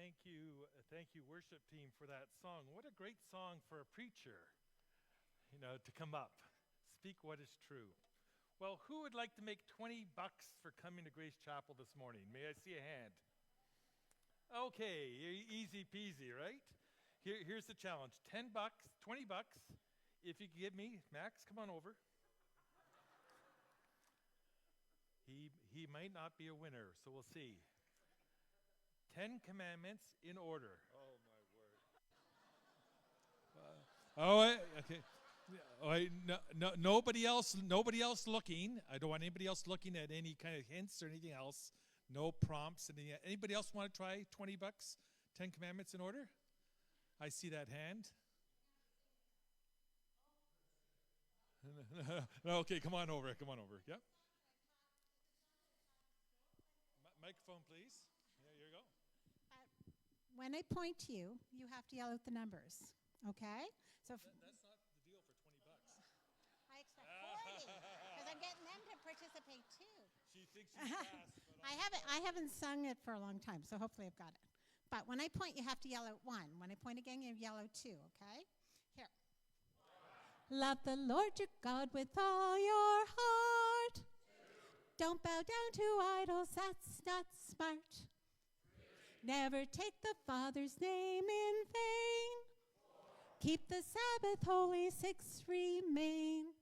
Thank you, worship team, for that song. What a great song for a preacher, to come up. Speak what is true. Well, who would like to make $20 for coming to Grace Chapel this morning? May I see a hand? Okay, easy peasy, right? Here's the challenge. $10, $20. If you could give me, Max, come on over. He might not be a winner, so we'll see. 10 commandments in order. Oh my word. Okay. No, nobody else looking. I don't want anybody else looking at any kind of hints or anything else. No prompts. Anybody else want to try $20? 10 commandments in order? I see that hand. Okay, come on over. Yep. Microphone, please. Yeah, here you go. When I point to you, you have to yell out the numbers. Okay? So that's not the deal for $20. I expect 40 because I'm getting them to participate too. She thinks she's fast. I haven't sung it for a long time, so hopefully I've got it. But when I point, you have to yell out 1. When I point again, you yell out 2. Okay? Here. Love the Lord your God with all your heart. Don't bow down to idols. That's not smart. Never take the Father's name in vain. Keep the Sabbath holy, 6 remain.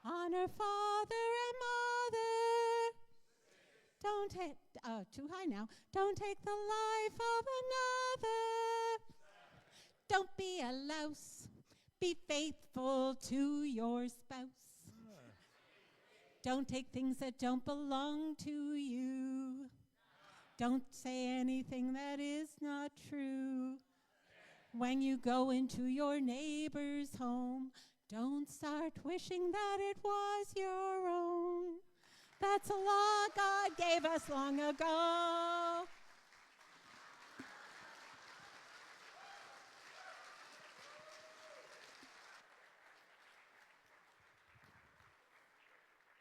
Honor father and mother. Don't take, too high now. Don't take the life of another. Don't be a louse. Be faithful to your spouse. Don't take things that don't belong to you. Don't say anything that is not true. When you go into your neighbor's home, don't start wishing that it was your own. That's a law God gave us long ago.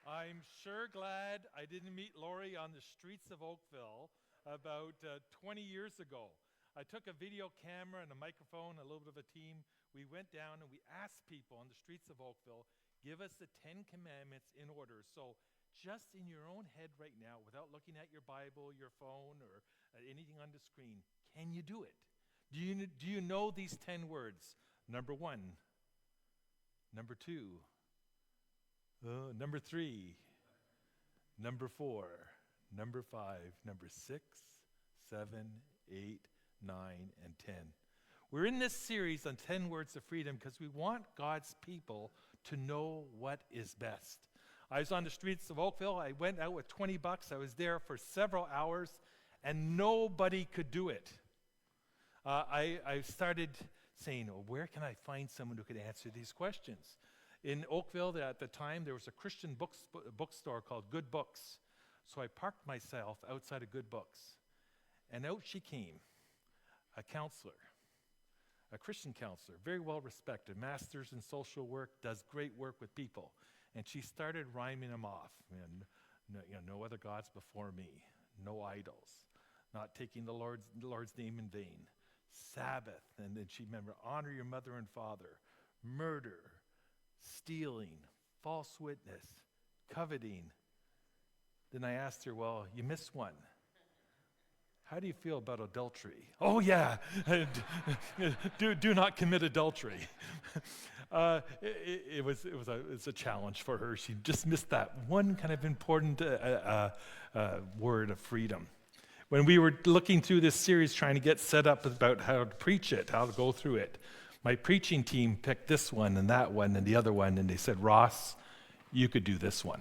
I'm sure glad I didn't meet Lori on the streets of Oakville about 20 years ago. I took a video camera and a microphone, a little bit of a team. We went down and we asked people on the streets of Oakville, give us the 10 commandments in order. So just in your own head right now, without looking at your Bible, your phone, or anything on the screen, can you do it? Do you know these 10 words? Number 1, number 2, number 3, number 4, number 5, number 6, 7, 8, 9, and 10. We're in this series on 10 words of freedom because we want God's people to know what is best. I was on the streets of Oakville. I went out with $20. I was there for several hours, and nobody could do it. I started saying, where can I find someone who could answer these questions? In Oakville, at the time, there was a Christian bookstore called Good Books. So I parked myself outside of Good Books. And out she came, a counselor, a Christian counselor, very well respected, master's in social work, does great work with people. And she started rhyming them off. And, no other gods before me, no idols, not taking the Lord's name in vain, Sabbath, and then she remembered, honor your mother and father, murder, stealing, false witness, coveting. Then I asked her, well, you missed one. How do you feel about adultery? Oh yeah, do not commit adultery. It was a challenge for her. She just missed that one kind of important word of freedom. When we were looking through this series, trying to get set up about how to preach it, how to go through it, my preaching team picked this one and that one and the other one, and they said, Ross, you could do this one.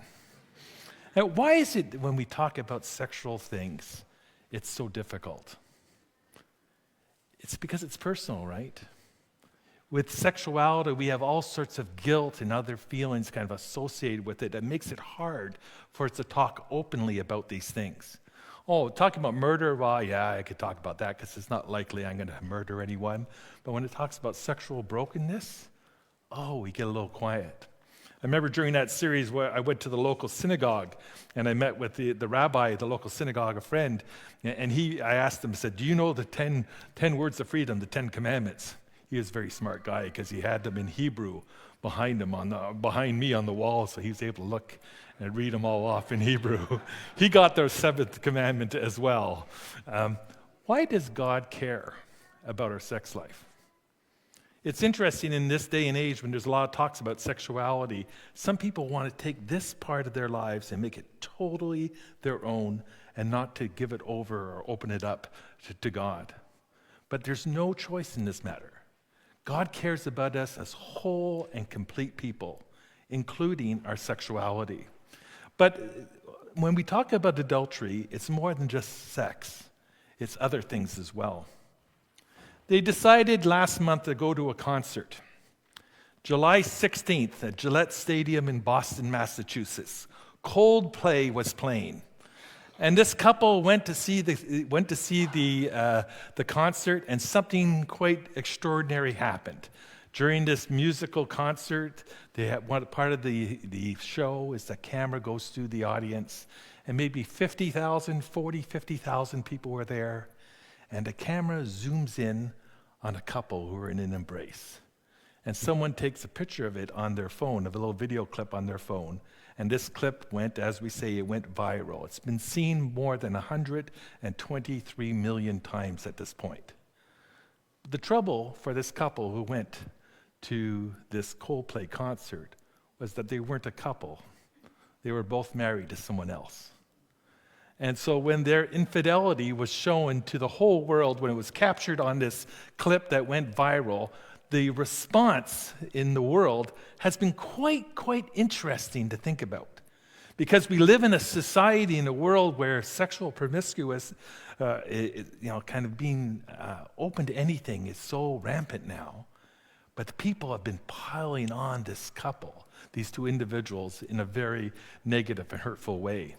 Now, why is it when we talk about sexual things, it's so difficult? It's because it's personal, right? With sexuality, we have all sorts of guilt and other feelings kind of associated with it that makes it hard for us to talk openly about these things. Oh, talking about murder, well, yeah, I could talk about that because it's not likely I'm going to murder anyone. But when it talks about sexual brokenness, we get a little quiet. I remember during that series where I went to the local synagogue and I met with the rabbi at the local synagogue, a friend, and I asked him, I said, do you know the 10 words of freedom, the 10 commandments? He was a very smart guy because he had them in Hebrew behind me on the wall, so he was able to look and read them all off in Hebrew. He got the 7th commandment as well. Why does God care about our sex life? It's interesting in this day and age when there's a lot of talks about sexuality, some people want to take this part of their lives and make it totally their own and not to give it over or open it up to God. But there's no choice in this matter. God cares about us as whole and complete people, including our sexuality. But when we talk about adultery, it's more than just sex. It's other things as well. They decided last month to go to a concert. July 16th at Gillette Stadium in Boston, Massachusetts. Coldplay was playing. And this couple went to see the concert, and something quite extraordinary happened. During this musical concert, part of the show is the camera goes through the audience, and maybe 50,000 people were there. And the camera zooms in on a couple who are in an embrace. And someone takes a picture of it on their phone, of a little video clip on their phone. And this clip went, as we say, it went viral. It's been seen more than 123 million times at this point. The trouble for this couple who went to this Coldplay concert was that they weren't a couple. They were both married to someone else. And so when their infidelity was shown to the whole world, when it was captured on this clip that went viral, the response in the world has been quite interesting to think about. Because we live in a society, in a world where sexual promiscuous, kind of being open to anything is so rampant now. But the people have been piling on this couple, these two individuals, in a very negative and hurtful way.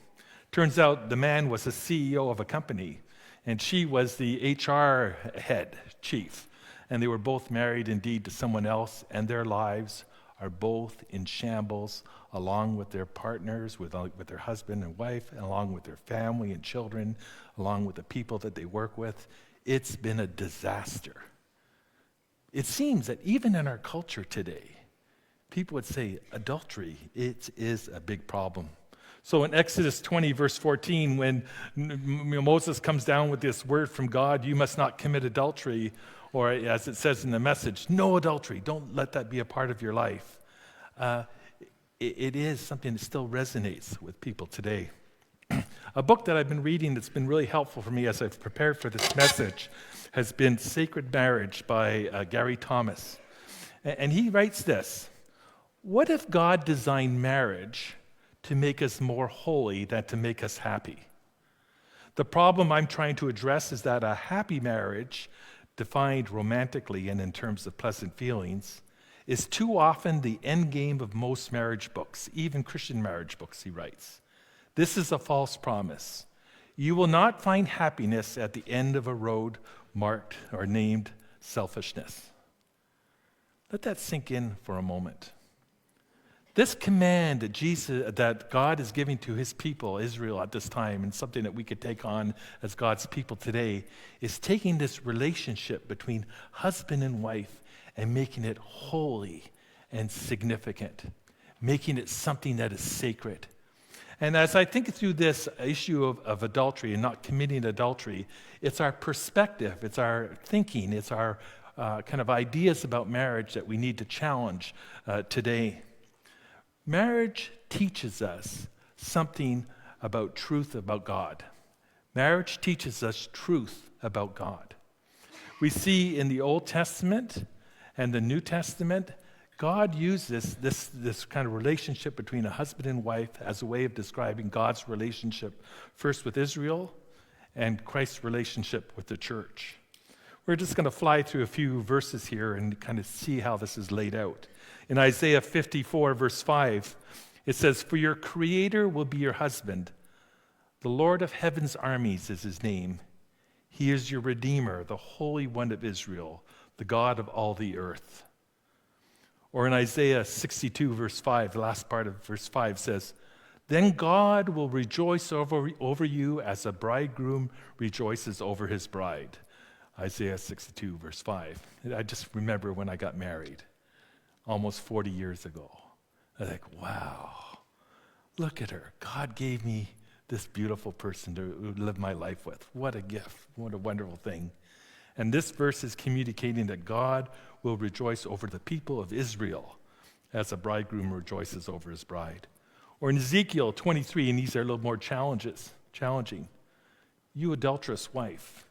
Turns out the man was the CEO of a company, and she was the HR head, chief. And they were both married indeed to someone else, and their lives are both in shambles, along with their partners, with their husband and wife, and along with their family and children, along with the people that they work with. It's been a disaster. It seems that even in our culture today, people would say adultery, it is a big problem. So in Exodus 20, verse 14, when Moses comes down with this word from God, you must not commit adultery, or as it says in the message, no adultery. Don't let that be a part of your life. It is something that still resonates with people today. A book that I've been reading that's been really helpful for me as I've prepared for this message has been Sacred Marriage by Gary Thomas. And he writes this: what if God designed marriage to make us more holy than to make us happy? The problem I'm trying to address is that a happy marriage, defined romantically and in terms of pleasant feelings, is too often the end game of most marriage books, even Christian marriage books, he writes. This is a false promise. You will not find happiness at the end of a road marked or named selfishness. Let that sink in for a moment. This command that God is giving to his people, Israel, at this time, and something that we could take on as God's people today, is taking this relationship between husband and wife and making it holy and significant, making it something that is sacred. And as I think through this issue of adultery and not committing adultery, it's our perspective, it's our thinking, it's our kind of ideas about marriage that we need to challenge today. Marriage teaches us something about truth about God. Marriage teaches us truth about God. We see in the Old Testament and the New Testament, God uses this kind of relationship between a husband and wife as a way of describing God's relationship, first with Israel and Christ's relationship with the church. We're just going to fly through a few verses here and kind of see how this is laid out. In Isaiah 54, verse 5, it says, "For your Creator will be your husband. The Lord of heaven's armies is his name. He is your Redeemer, the Holy One of Israel, the God of all the earth." Or in Isaiah 62, verse 5, the last part of verse 5 says, "Then God will rejoice over you as a bridegroom rejoices over his bride." Isaiah 62, verse 5. I just remember when I got married almost 40 years ago. I was like, wow, look at her. God gave me this beautiful person to live my life with. What a gift. What a wonderful thing. And this verse is communicating that God will rejoice over the people of Israel as a bridegroom rejoices over his bride. Or in Ezekiel 23, and these are a little more challenging. "You adulterous wife,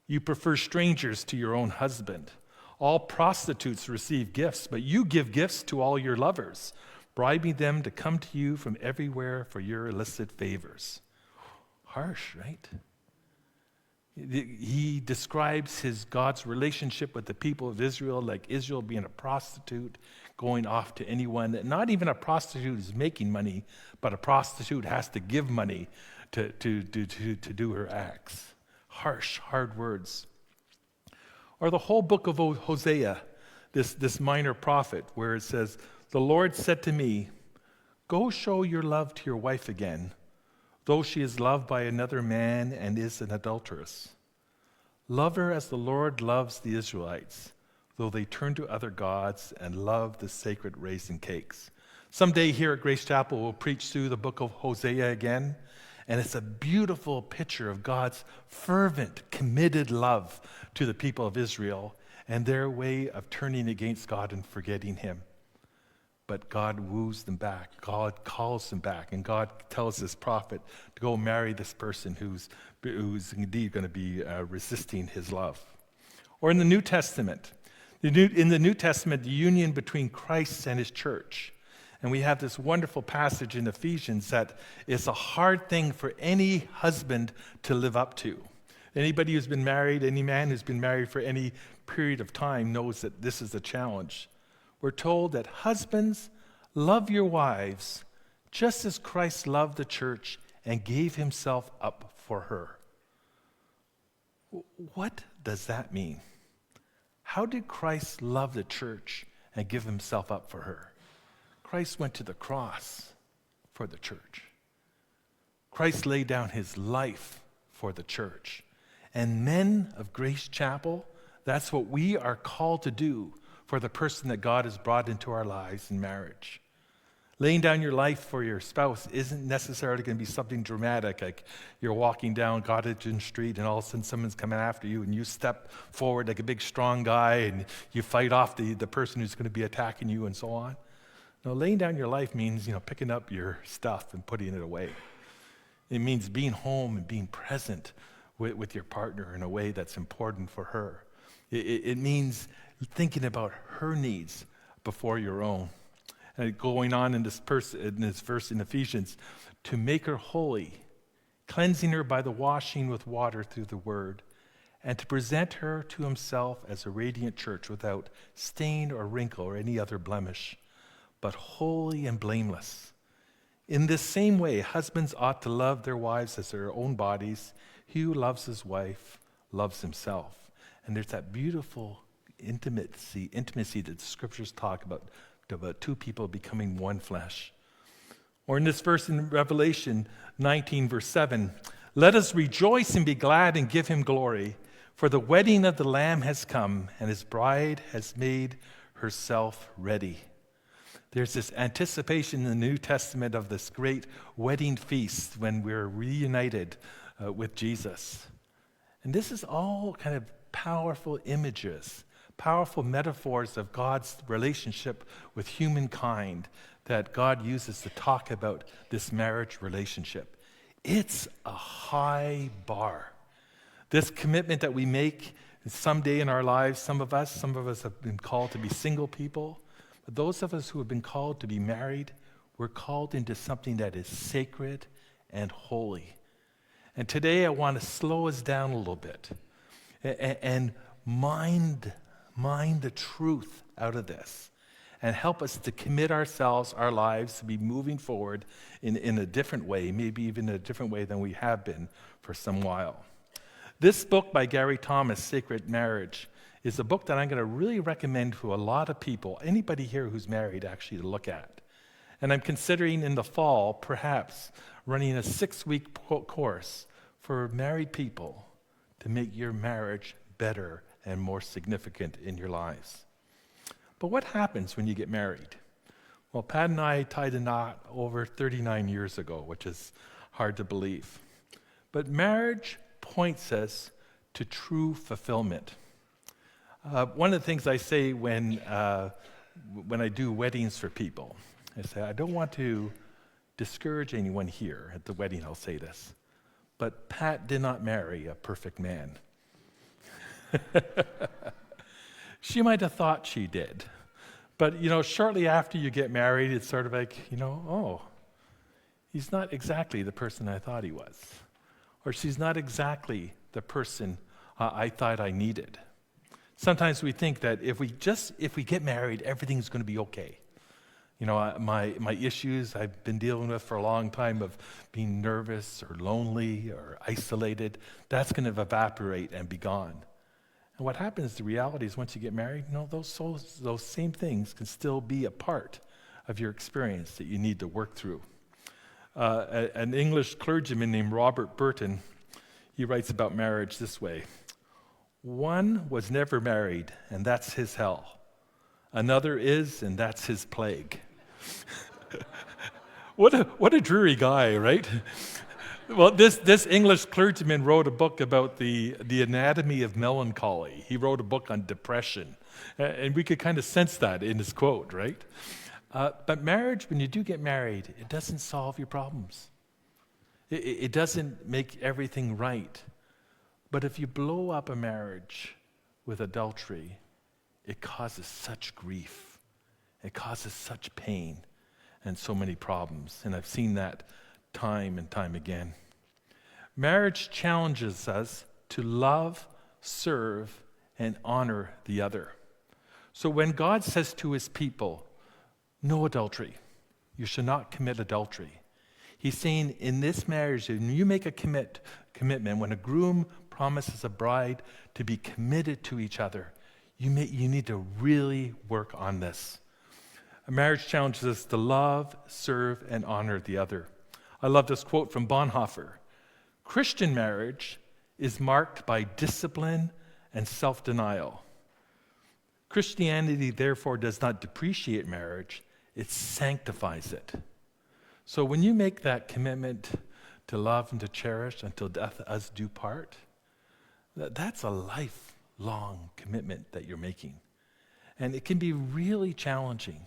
you prefer strangers to your own husband. All prostitutes receive gifts, but you give gifts to all your lovers, bribing them to come to you from everywhere for your illicit favors." Harsh, right? He describes God's relationship with the people of Israel like Israel being a prostitute, going off to anyone. Not even a prostitute is making money, but a prostitute has to give money to do her acts. Harsh, hard words. Or the whole book of Hosea, this minor prophet, where it says, "The Lord said to me, go show your love to your wife again, though she is loved by another man and is an adulteress. Love her as the Lord loves the Israelites, though they turn to other gods and love the sacred raisin cakes." Someday here at Grace Chapel, we'll preach through the book of Hosea again, and it's a beautiful picture of God's fervent, committed love to the people of Israel and their way of turning against God and forgetting him. But God woos them back. God calls them back. And God tells this prophet to go marry this person who's indeed going to be resisting his love. Or in the New Testament, the union between Christ and his church. And we have this wonderful passage in Ephesians that is a hard thing for any husband to live up to. Anybody who's been married, any man who's been married for any period of time knows that this is a challenge. We're told that husbands, love your wives just as Christ loved the church and gave himself up for her. What does that mean? How did Christ love the church and give himself up for her? Christ went to the cross for the church. Christ laid down his life for the church. And men of Grace Chapel, that's what we are called to do for the person that God has brought into our lives in marriage. Laying down your life for your spouse isn't necessarily going to be something dramatic, like you're walking down Gottingen Street and all of a sudden someone's coming after you and you step forward like a big strong guy and you fight off the person who's going to be attacking you and so on. No, laying down your life means, picking up your stuff and putting it away. It means being home and being present with your partner in a way that's important for her. It means thinking about her needs before your own. And going on in this verse in Ephesians, to make her holy, cleansing her by the washing with water through the word, and to present her to himself as a radiant church without stain or wrinkle or any other blemish, but holy and blameless. In this same way, husbands ought to love their wives as their own bodies. He who loves his wife loves himself. And there's that beautiful intimacy that the scriptures talk about two people becoming one flesh. Or in this verse in Revelation 19, verse 7, "Let us rejoice and be glad and give him glory, for the wedding of the Lamb has come, and his bride has made herself ready." There's this anticipation in the New Testament of this great wedding feast when we're reunited with Jesus. And this is all kind of powerful images, powerful metaphors of God's relationship with humankind that God uses to talk about this marriage relationship. It's a high bar. This commitment that we make someday in our lives, some of us have been called to be single people, but those of us who have been called to be married, we're called into something that is sacred and holy. And today I want to slow us down a little bit and mine the truth out of this and help us to commit ourselves, our lives, to be moving forward in a different way, maybe even a different way than we have been for some while. This book by Gary Thomas, Sacred Marriage, is a book that I'm going to really recommend to a lot of people, anybody here who's married actually, to look at. And I'm considering in the fall, perhaps, running a 6-week course for married people to make your marriage better and more significant in your lives. But what happens when you get married? Well, Pat and I tied a knot over 39 years ago, which is hard to believe. But marriage points us to true fulfillment. One of the things I say when I do weddings for people, I say, I don't want to discourage anyone here at the wedding, I'll say this, but Pat did not marry a perfect man. She might have thought she did. But, shortly after you get married, it's sort of like, oh, he's not exactly the person I thought he was. Or she's not exactly the person I thought I needed. Sometimes we think that if we get married, everything's going to be okay. My issues I've been dealing with for a long time of being nervous or lonely or isolated, that's going to evaporate and be gone. And what happens, the reality is once you get married, those same things can still be a part of your experience that you need to work through. An English clergyman named Robert Burton, he writes about marriage this way. One was never married, and that's his hell. Another is, and that's his plague. What a dreary guy, right? Well, this English clergyman wrote a book about the anatomy of melancholy. He wrote a book on depression, and we could kind of sense that in his quote, right? But marriage, when you do get married, it doesn't solve your problems. It doesn't make everything right. But if you blow up a marriage with adultery, it causes such grief. It causes such pain and so many problems. And I've seen that time and time again. Marriage challenges us to love, serve, and honor the other. So when God says to his people, no adultery, you should not commit adultery, he's saying in this marriage, when you make a commitment, when a groom promises a bride to be committed to each other, you need to really work on this. A marriage challenges us to love, serve, and honor the other. I love this quote from Bonhoeffer. Christian marriage is marked by discipline and self-denial. Christianity, therefore, does not depreciate marriage, it sanctifies it. So when you make that commitment to love and to cherish until death us do part, that's a lifelong commitment that you're making. And it can be really challenging.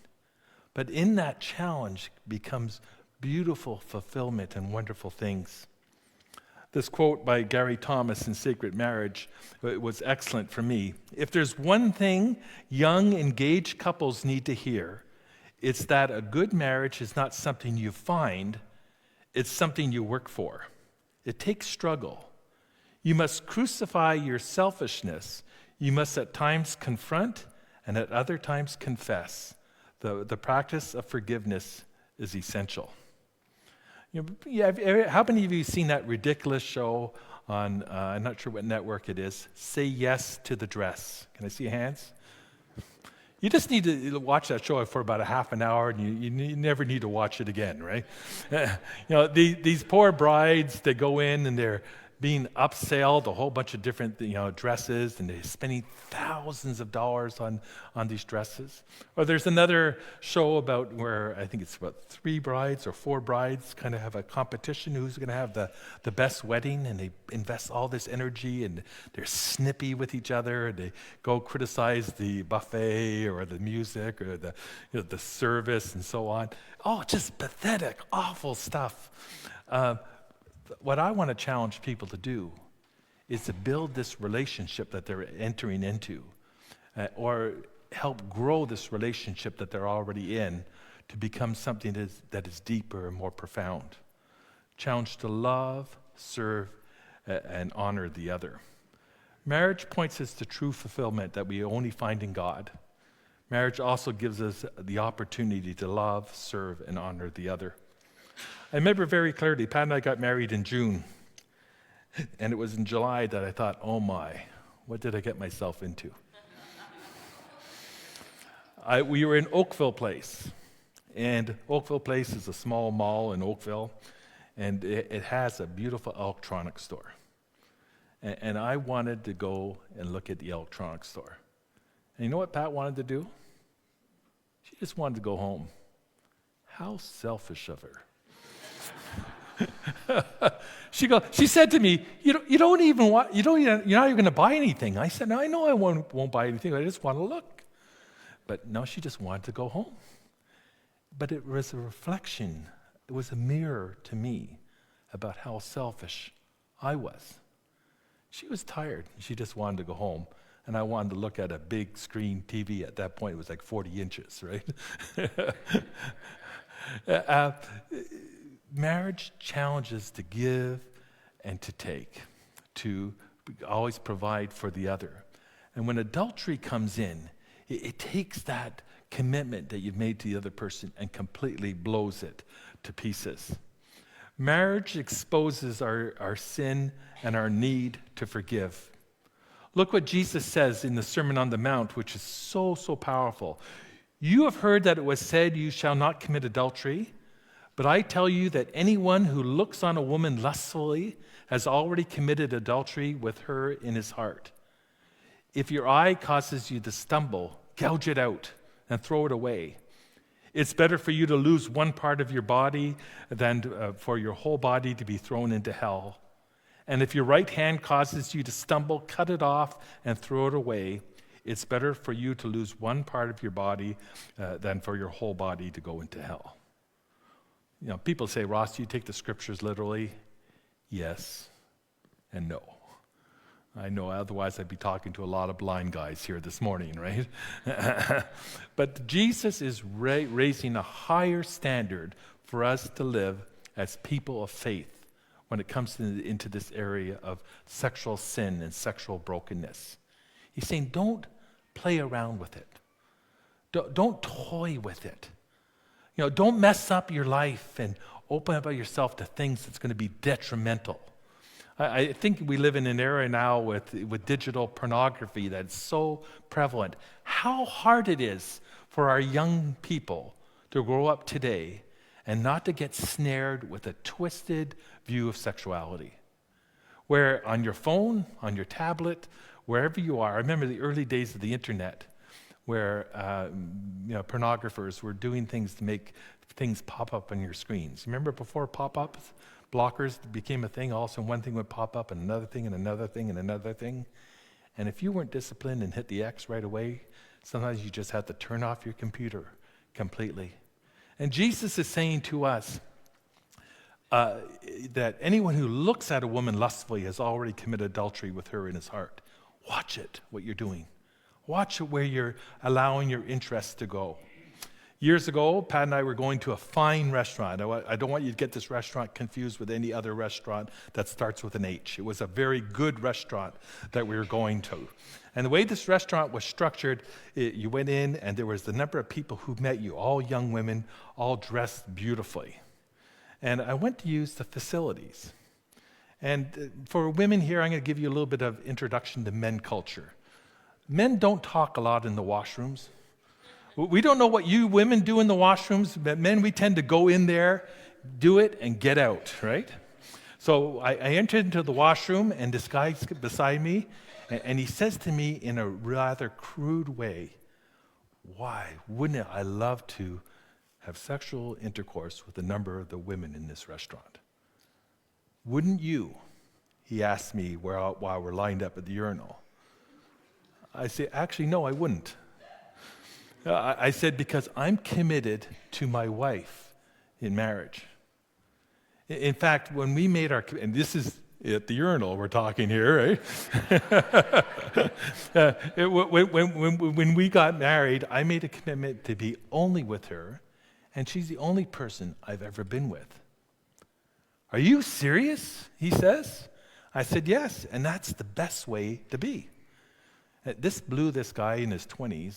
But in that challenge becomes beautiful fulfillment and wonderful things. This quote by Gary Thomas in Sacred Marriage was excellent for me. If there's one thing young, engaged couples need to hear, it's that a good marriage is not something you find, it's something you work for. It takes struggle. You must crucify your selfishness. You must at times confront and at other times confess. The practice of forgiveness is essential. How many of you have seen that ridiculous show on, I'm not sure what network it is, Say Yes to the Dress? Can I see your hands? You just need to watch that show for about a half an hour, and you never need to watch it again, right? These poor brides, they go in and they're being upselled a whole bunch of different dresses, and they're spending thousands of dollars on these dresses. Or there's another show about where I think it's about 3 brides or 4 brides kind of have a competition who's going to have the best wedding, and they invest all this energy, and they're snippy with each other, and they go criticize the buffet or the music or the service and so on. Oh, just pathetic, awful stuff. What I want to challenge people to do is to build this relationship that they're entering into, or help grow this relationship that they're already in to become something that is deeper and more profound. Challenge to love, serve, and honor the other. Marriage points us to true fulfillment that we only find in God. Marriage also gives us the opportunity to love, serve, and honor the other. I remember very clearly, Pat and I got married in June, and it was in July that I thought, oh my, what did I get myself into? We were in Oakville Place. And Oakville Place is a small mall in Oakville. And it has a beautiful electronics store. And I wanted to go and look at the electronics store. And you know what Pat wanted to do? She just wanted to go home. How selfish of her. She said to me, you're not even going to buy anything. I said, no, I know I won't buy anything. I just want to look. But no, she just wanted to go home. But it was a reflection. It was a mirror to me about how selfish I was. She was tired. She just wanted to go home. And I wanted to look at a big screen TV. At that point, it was like 40 inches, right? Marriage challenges to give and to take, to always provide for the other. And when adultery comes in, it takes that commitment that you've made to the other person and completely blows it to pieces. Marriage exposes our sin and our need to forgive. Look what Jesus says in the Sermon on the Mount, which is so, so powerful. You have heard that it was said, you shall not commit adultery. But I tell you that anyone who looks on a woman lustfully has already committed adultery with her in his heart. If your eye causes you to stumble, gouge it out and throw it away. It's better for you to lose one part of your body than for your whole body to be thrown into hell. And if your right hand causes you to stumble, cut it off and throw it away. It's better for you to lose one part of your body than for your whole body to go into hell. You know, people say, Ross, do you take the scriptures literally? Yes and no. I know, otherwise I'd be talking to a lot of blind guys here this morning, right? But Jesus is raising a higher standard for us to live as people of faith when it comes into this area of sexual sin and sexual brokenness. He's saying, don't play around with it. Don't toy with it. You know, don't mess up your life and open up yourself to things that's going to be detrimental. I think we live in an era now with digital pornography that's so prevalent. How hard it is for our young people to grow up today and not to get snared with a twisted view of sexuality. Where on your phone, on your tablet, wherever you are, I remember the early days of the internet where pornographers were doing things to make things pop up on your screens. Remember before pop-ups? Blockers became a thing. Also, one thing would pop up and another thing and another thing and another thing. And if you weren't disciplined and hit the X right away, sometimes you just had to turn off your computer completely. And Jesus is saying to us that anyone who looks at a woman lustfully has already committed adultery with her in his heart. Watch it, what you're doing. Watch it where you're allowing your interests to go. Years ago, Pat and I were going to a fine restaurant. I don't want you to get this restaurant confused with any other restaurant that starts with an H. It was a very good restaurant that we were going to. And the way this restaurant was structured, you went in and there was the number of people who met you, all young women, all dressed beautifully. And I went to use the facilities. And for women here, I'm going to give you a little bit of introduction to men culture. Men don't talk a lot in the washrooms. We don't know what you women do in the washrooms, but men, we tend to go in there, do it, and get out, right? So I entered into the washroom, and this guy beside me, and he says to me in a rather crude way, why wouldn't I love to have sexual intercourse with a number of the women in this restaurant? Wouldn't you? He asked me while we're lined up at the urinal. I say, actually, no, I wouldn't. I said, because I'm committed to my wife in marriage. In fact, when we made our, and this is at the urinal we're talking here, right? When we got married, I made a commitment to be only with her, and she's the only person I've ever been with. Are you serious? He says. I said, yes, and that's the best way to be. This blew this guy in his 20s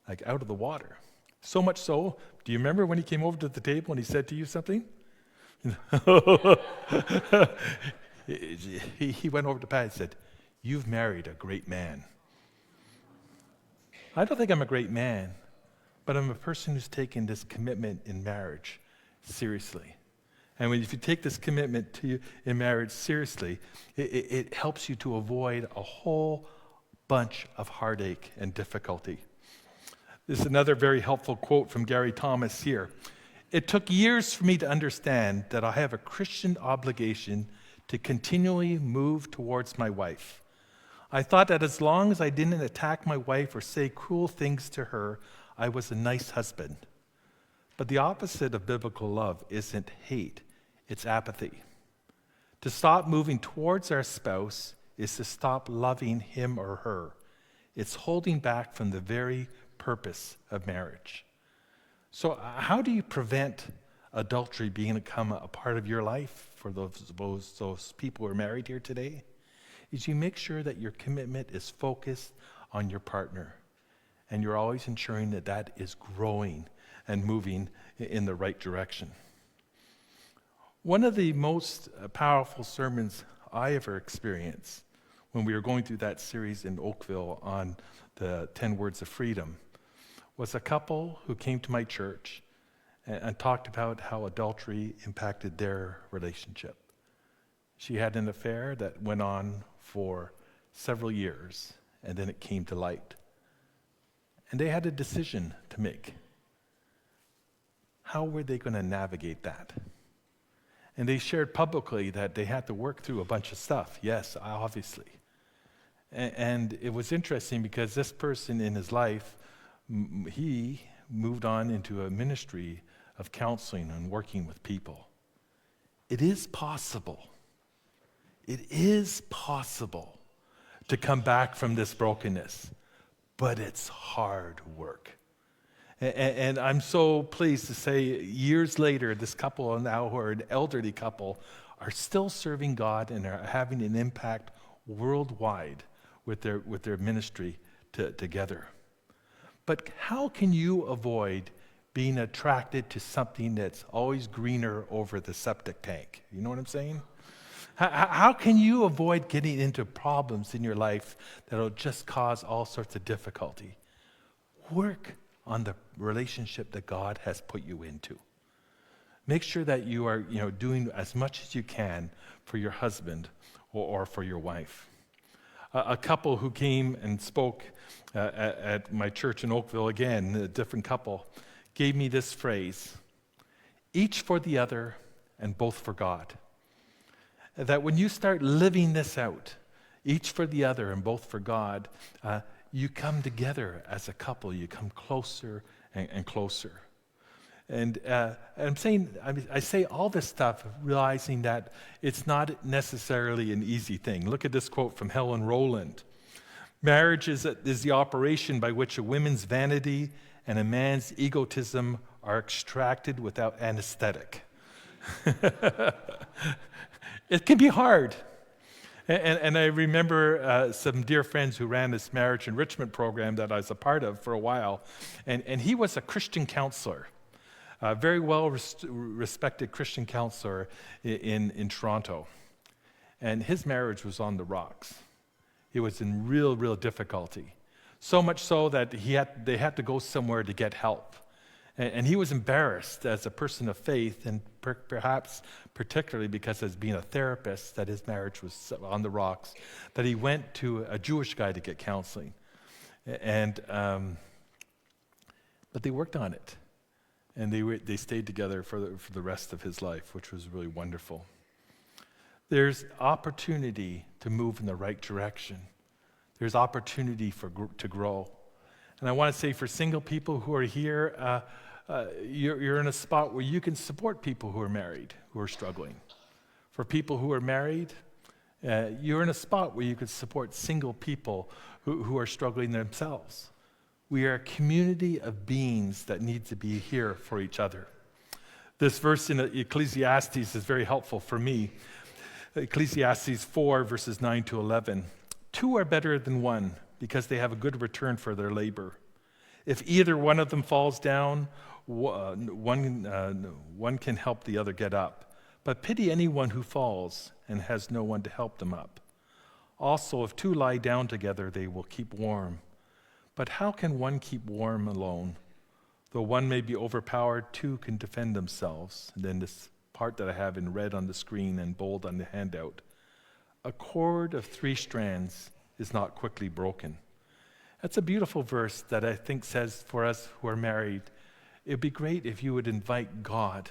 like out of the water. So much so, do you remember when he came over to the table and he said to you something? He went over to Pat and said, you've married a great man. I don't think I'm a great man. but I'm a person who's taken this commitment in marriage seriously. And if you take this commitment in marriage seriously, it helps you to avoid a whole bunch of heartache and difficulty. This is another very helpful quote from Gary Thomas here. It took years for me to understand that I have a Christian obligation to continually move towards my wife. I thought that as long as I didn't attack my wife or say cruel things to her, I was a nice husband. But the opposite of biblical love isn't hate, it's apathy. To stop moving towards our spouse is to stop loving him or her. It's holding back from the very purpose of marriage. So how do you prevent adultery become a part of your life for those people who are married here today? Is you make sure that your commitment is focused on your partner, and you're always ensuring that that is growing and moving in the right direction. One of the most powerful sermons I ever experienced when we were going through that series in Oakville on the 10 Words of Freedom was a couple who came to my church and talked about how adultery impacted their relationship. She had an affair that went on for several years, and then it came to light. And they had a decision to make. How were they going to navigate that? And they shared publicly that they had to work through a bunch of stuff. Yes, obviously. And it was interesting because this person in his life, he moved on into a ministry of counseling and working with people. It is possible. It is possible to come back from this brokenness, but it's hard work. And I'm so pleased to say years later, this couple now, who are an elderly couple, are still serving God and are having an impact worldwide with their ministry together. But how can you avoid being attracted to something that's always greener over the septic tank? You know what I'm saying? How can you avoid getting into problems in your life that'll just cause all sorts of difficulty? Work on the relationship that God has put you into. Make sure that you are, doing as much as you can for your husband or for your wife. A couple who came and spoke at my church in Oakville, again, a different couple, gave me this phrase: each for the other and both for God. That when you start living this out, each for the other and both for God, you come together as a couple. You come closer and closer. And I say all this stuff realizing that it's not necessarily an easy thing. Look at this quote from Helen Rowland. Marriage is the operation by which a woman's vanity and a man's egotism are extracted without anesthetic. It can be hard. And I remember some dear friends who ran this marriage enrichment program that I was a part of for a while. And he was a Christian counselor, a very well-respected Christian counselor in Toronto. And his marriage was on the rocks. He was in real difficulty. So much so that they had to go somewhere to get help. And he was embarrassed as a person of faith, and perhaps particularly because as being a therapist, that his marriage was on the rocks, that he went to a Jewish guy to get counseling. But they worked on it. And they stayed together for the rest of his life, which was really wonderful. There's opportunity to move in the right direction. There's opportunity to grow. And I want to say for single people who are here, you're in a spot where you can support people who are married, who are struggling. For people who are married, you're in a spot where you could support single people who are struggling themselves. We are a community of beings that need to be here for each other. This verse in Ecclesiastes is very helpful for me. Ecclesiastes 4, verses 9 to 11. Two are better than one, because they have a good return for their labor. If either one of them falls down, one can help the other get up. But pity anyone who falls and has no one to help them up. Also, if two lie down together, they will keep warm. But how can one keep warm alone? Though one may be overpowered, two can defend themselves. And then this part that I have in red on the screen and bold on the handout. A cord of 3 strands is not quickly broken. That's a beautiful verse that I think says for us who are married, it would be great if you would invite God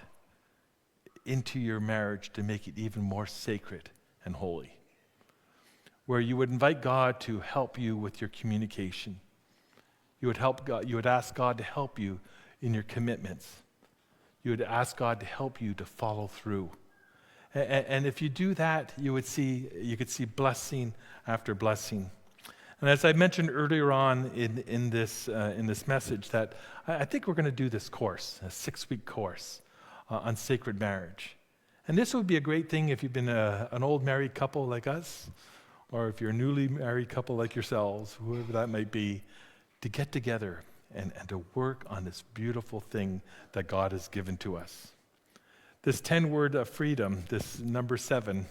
into your marriage to make it even more sacred and holy. Where you would invite God to help you with your communication. You would ask God to help you in your commitments. You would ask God to help you to follow through. And if you do that, you could see blessing after blessing. And as I mentioned earlier on in this message, that I think we're going to do this course, a 6-week course on sacred marriage. And this would be a great thing if you've been an old married couple like us, or if you're a newly married couple like yourselves, whoever that might be, to get together and to work on this beautiful thing that God has given to us. This 10-word of freedom, this number 7,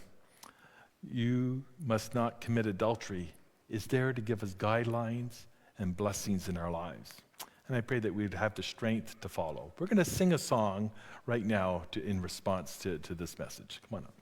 you must not commit adultery, is there to give us guidelines and blessings in our lives. And I pray that we'd have the strength to follow. We're going to sing a song right now in response to this message. Come on up.